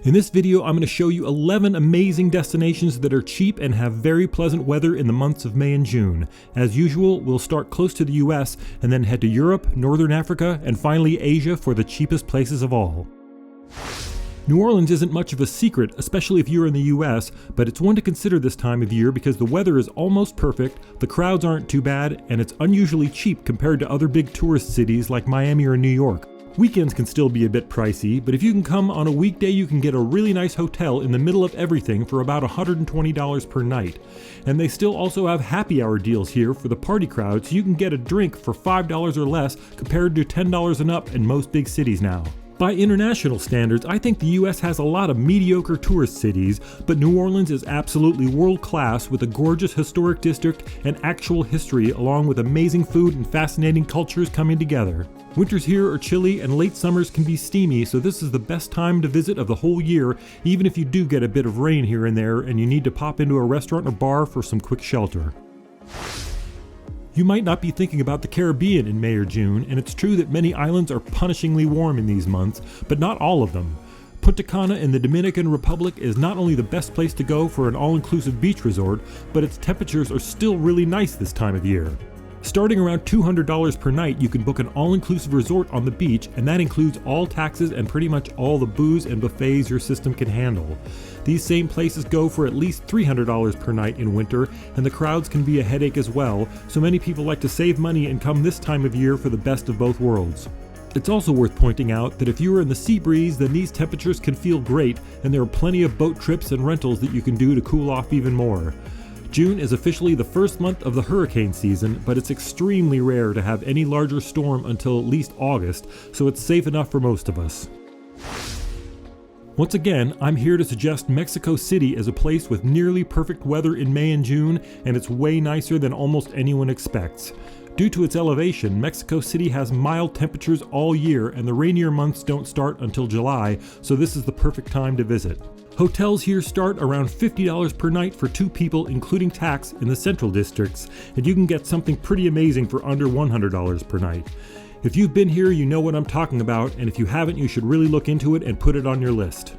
In this video, I'm going to show you 11 amazing destinations that are cheap and have very pleasant weather in the months of May and June. As usual, we'll start close to the US and then head to Europe, Northern Africa, and finally Asia for the cheapest places of all. New Orleans isn't much of a secret, especially if you're in the US, but it's one to consider this time of year because the weather is almost perfect, the crowds aren't too bad, and it's unusually cheap compared to other big tourist cities like Miami or New York. Weekends can still be a bit pricey, but if you can come on a weekday, you can get a really nice hotel in the middle of everything for about $120 per night. And they still also have happy hour deals here for the party crowd, so you can get a drink for $5 or less compared to $10 and up in most big cities now. By international standards, I think the US has a lot of mediocre tourist cities, but New Orleans is absolutely world-class with a gorgeous historic district and actual history along with amazing food and fascinating cultures coming together. Winters here are chilly and late summers can be steamy, so this is the best time to visit of the whole year, even if you do get a bit of rain here and there and you need to pop into a restaurant or bar for some quick shelter. You might not be thinking about the Caribbean in May or June, and it's true that many islands are punishingly warm in these months, but not all of them. Punta Cana in the Dominican Republic is not only the best place to go for an all-inclusive beach resort, but its temperatures are still really nice this time of year. Starting around $200 per night, you can book an all-inclusive resort on the beach, and that includes all taxes and pretty much all the booze and buffets your system can handle. These same places go for at least $300 per night in winter, and the crowds can be a headache as well, so many people like to save money and come this time of year for the best of both worlds. It's also worth pointing out that if you are in the sea breeze, then these temperatures can feel great, and there are plenty of boat trips and rentals that you can do to cool off even more. June is officially the first month of the hurricane season, but it's extremely rare to have any larger storm until at least August, so it's safe enough for most of us. Once again, I'm here to suggest Mexico City as a place with nearly perfect weather in May and June, and it's way nicer than almost anyone expects. Due to its elevation, Mexico City has mild temperatures all year, and the rainier months don't start until July, so this is the perfect time to visit. Hotels here start around $50 per night for two people, including tax, in the central districts, and you can get something pretty amazing for under $100 per night. If you've been here, you know what I'm talking about, and if you haven't, you should really look into it and put it on your list.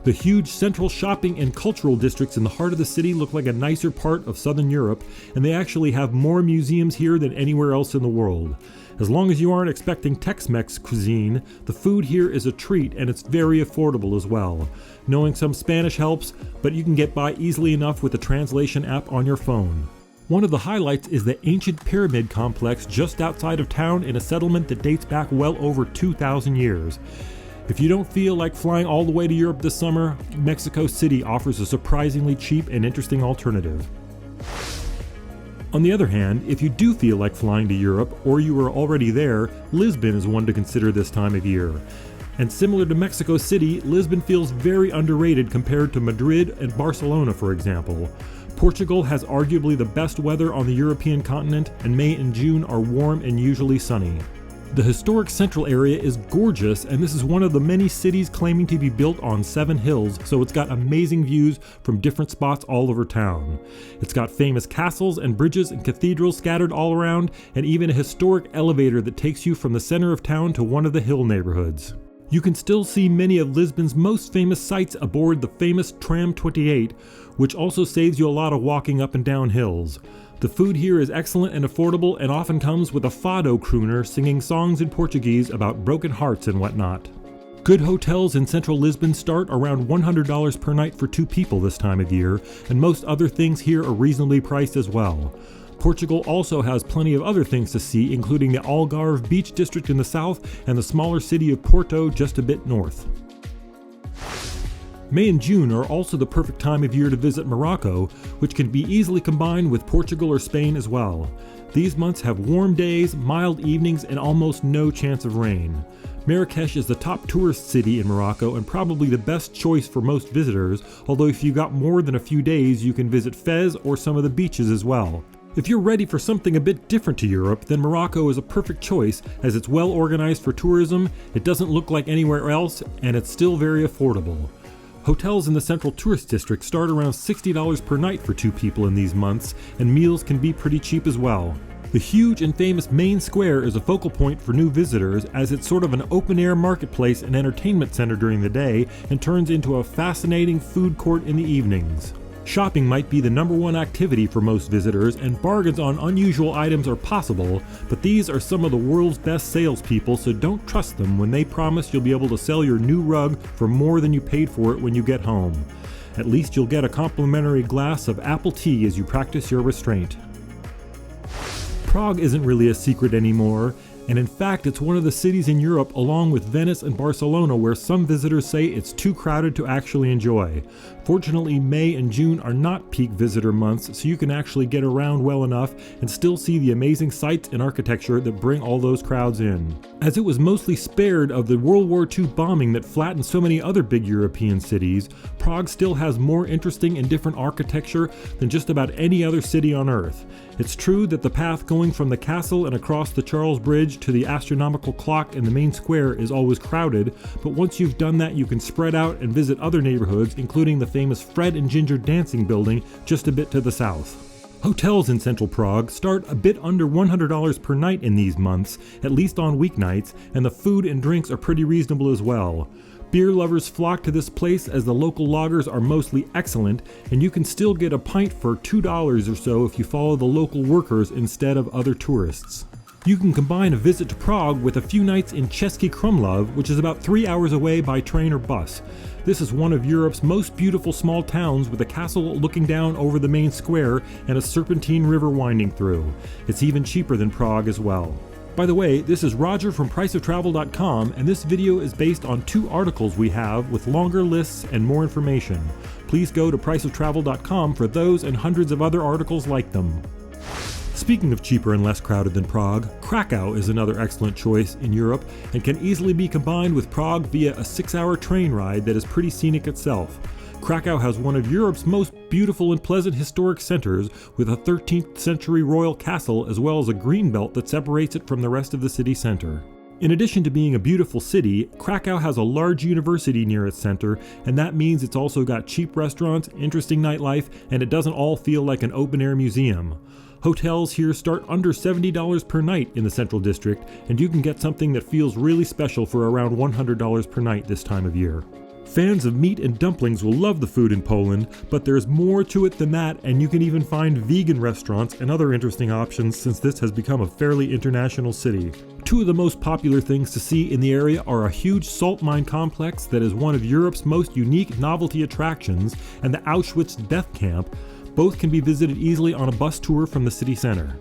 The huge central shopping and cultural districts in the heart of the city look like a nicer part of Southern Europe, and they actually have more museums here than anywhere else in the world. As long as you aren't expecting Tex-Mex cuisine, the food here is a treat and it's very affordable as well. Knowing some Spanish helps, but you can get by easily enough with the translation app on your phone. One of the highlights is the ancient pyramid complex just outside of town in a settlement that dates back well over 2,000 years. If you don't feel like flying all the way to Europe this summer, Mexico City offers a surprisingly cheap and interesting alternative. On the other hand, if you do feel like flying to Europe or you are already there, Lisbon is one to consider this time of year. And similar to Mexico City, Lisbon feels very underrated compared to Madrid and Barcelona, for example. Portugal has arguably the best weather on the European continent, and May and June are warm and usually sunny. The historic central area is gorgeous, and this is one of the many cities claiming to be built on 7 hills, so it's got amazing views from different spots all over town. It's got famous castles and bridges and cathedrals scattered all around, and even a historic elevator that takes you from the center of town to one of the hill neighborhoods. You can still see many of Lisbon's most famous sights aboard the famous Tram 28, which also saves you a lot of walking up and down hills. The food here is excellent and affordable and often comes with a fado crooner singing songs in Portuguese about broken hearts and whatnot. Good hotels in central Lisbon start around $100 per night for two people this time of year, and most other things here are reasonably priced as well. Portugal also has plenty of other things to see, including the Algarve Beach District in the south and the smaller city of Porto just a bit north. May and June are also the perfect time of year to visit Morocco, which can be easily combined with Portugal or Spain as well. These months have warm days, mild evenings, and almost no chance of rain. Marrakesh is the top tourist city in Morocco and probably the best choice for most visitors, although if you've got more than a few days, you can visit Fez or some of the beaches as well. If you're ready for something a bit different to Europe, then Morocco is a perfect choice as it's well organized for tourism, it doesn't look like anywhere else, and it's still very affordable. Hotels in the central tourist district start around $60 per night for two people in these months, and meals can be pretty cheap as well. The huge and famous main square is a focal point for new visitors, as it's sort of an open-air marketplace and entertainment center during the day and turns into a fascinating food court in the evenings. Shopping might be the number one activity for most visitors, and bargains on unusual items are possible, but these are some of the world's best salespeople, so don't trust them when they promise you'll be able to sell your new rug for more than you paid for it when you get home. At least you'll get a complimentary glass of apple tea as you practice your restraint. Prague isn't really a secret anymore, and in fact it's one of the cities in Europe along with Venice and Barcelona where some visitors say it's too crowded to actually enjoy. Fortunately, May and June are not peak visitor months, so you can actually get around well enough and still see the amazing sights and architecture that bring all those crowds in. As it was mostly spared of the World War II bombing that flattened so many other big European cities, Prague still has more interesting and different architecture than just about any other city on Earth. It's true that the path going from the castle and across the Charles Bridge to the astronomical clock in the main square is always crowded, but once you've done that you can spread out and visit other neighborhoods, including the famous Fred and Ginger dancing building just a bit to the south. Hotels in central Prague start a bit under $100 per night in these months, at least on weeknights, and the food and drinks are pretty reasonable as well. Beer lovers flock to this place as the local lagers are mostly excellent, and you can still get a pint for $2 or so if you follow the local workers instead of other tourists. You can combine a visit to Prague with a few nights in Cesky Krumlov, which is about 3 hours away by train or bus. This is one of Europe's most beautiful small towns with a castle looking down over the main square and a serpentine river winding through. It's even cheaper than Prague as well. By the way, this is Roger from priceoftravel.com, and this video is based on 2 articles we have with longer lists and more information. Please go to priceoftravel.com for those and hundreds of other articles like them. Speaking of cheaper and less crowded than Prague, Krakow is another excellent choice in Europe and can easily be combined with Prague via a 6-hour train ride that is pretty scenic itself. Krakow has one of Europe's most beautiful and pleasant historic centers, with a 13th century royal castle as well as a green belt that separates it from the rest of the city center. In addition to being a beautiful city, Krakow has a large university near its center, and that means it's also got cheap restaurants, interesting nightlife, and it doesn't all feel like an open-air museum. Hotels here start under $70 per night in the Central District, and you can get something that feels really special for around $100 per night this time of year. Fans of meat and dumplings will love the food in Poland, but there's more to it than that, and you can even find vegan restaurants and other interesting options since this has become a fairly international city. 2 of the most popular things to see in the area are a huge salt mine complex that is one of Europe's most unique novelty attractions, and the Auschwitz death camp. Both can be visited easily on a bus tour from the city center.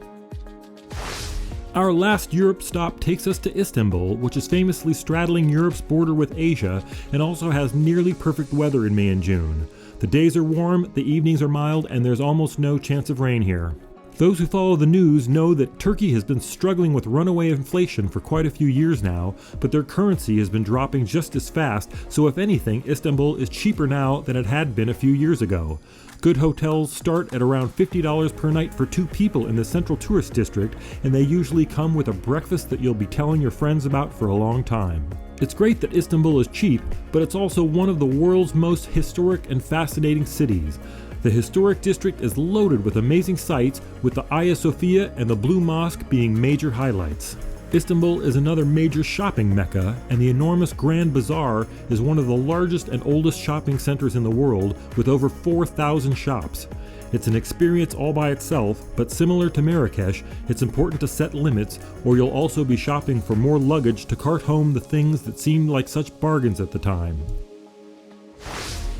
Our last Europe stop takes us to Istanbul, which is famously straddling Europe's border with Asia and also has nearly perfect weather in May and June. The days are warm, the evenings are mild, and there's almost no chance of rain here. Those who follow the news know that Turkey has been struggling with runaway inflation for quite a few years now, but their currency has been dropping just as fast, so if anything, Istanbul is cheaper now than it had been a few years ago. Good hotels start at around $50 per night for 2 people in the central tourist district, and they usually come with a breakfast that you'll be telling your friends about for a long time. It's great that Istanbul is cheap, but it's also one of the world's most historic and fascinating cities. The historic district is loaded with amazing sights, with the Hagia Sophia and the Blue Mosque being major highlights. Istanbul is another major shopping mecca, and the enormous Grand Bazaar is one of the largest and oldest shopping centers in the world, with over 4,000 shops. It's an experience all by itself, but similar to Marrakesh, it's important to set limits, or you'll also be shopping for more luggage to cart home the things that seemed like such bargains at the time.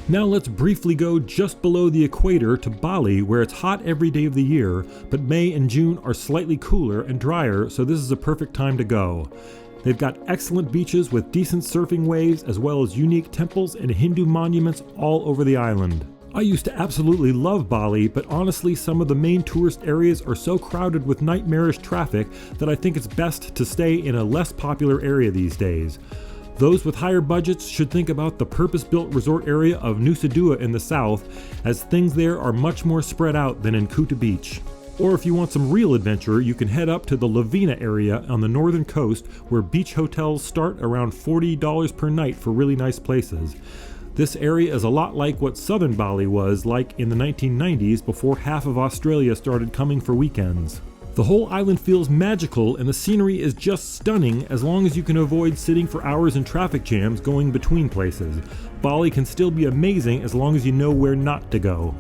Now let's briefly go just below the equator to Bali, where it's hot every day of the year, but May and June are slightly cooler and drier, so this is a perfect time to go. They've got excellent beaches with decent surfing waves, as well as unique temples and Hindu monuments all over the island. I used to absolutely love Bali, but honestly some of the main tourist areas are so crowded with nightmarish traffic that I think it's best to stay in a less popular area these days. Those with higher budgets should think about the purpose-built resort area of Nusa Dua in the south, as things there are much more spread out than in Kuta Beach. Or if you want some real adventure, you can head up to the Lavina area on the northern coast, where beach hotels start around $40 per night for really nice places. This area is a lot like what southern Bali was like in the 1990s, before half of Australia started coming for weekends. The whole island feels magical and the scenery is just stunning as long as you can avoid sitting for hours in traffic jams going between places. Bali can still be amazing as long as you know where not to go.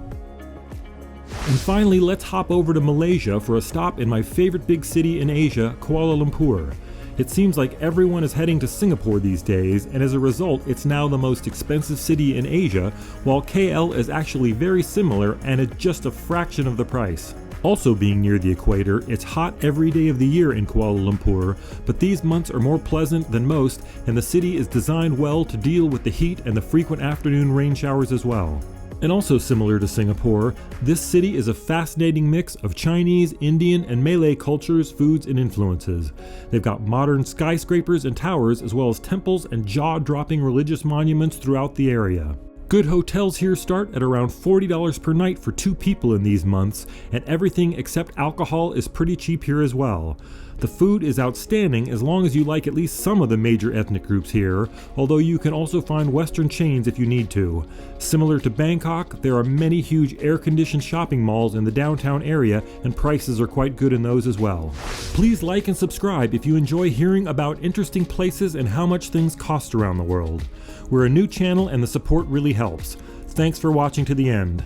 And finally, let's hop over to Malaysia for a stop in my favorite big city in Asia, Kuala Lumpur. It seems like everyone is heading to Singapore these days, and as a result, it's now the most expensive city in Asia, while KL is actually very similar and at just a fraction of the price. Also being near the equator, it's hot every day of the year in Kuala Lumpur, but these months are more pleasant than most, and the city is designed well to deal with the heat and the frequent afternoon rain showers as well. And also similar to Singapore, this city is a fascinating mix of Chinese, Indian, and Malay cultures, foods, and influences. They've got modern skyscrapers and towers, as well as temples and jaw-dropping religious monuments throughout the area. Good hotels here start at around $40 per night for 2 people in these months, and everything except alcohol is pretty cheap here as well. The food is outstanding as long as you like at least some of the major ethnic groups here, although you can also find Western chains if you need to. Similar to Bangkok, there are many huge air-conditioned shopping malls in the downtown area, and prices are quite good in those as well. Please like and subscribe if you enjoy hearing about interesting places and how much things cost around the world. We're a new channel and the support really helps. Thanks for watching to the end.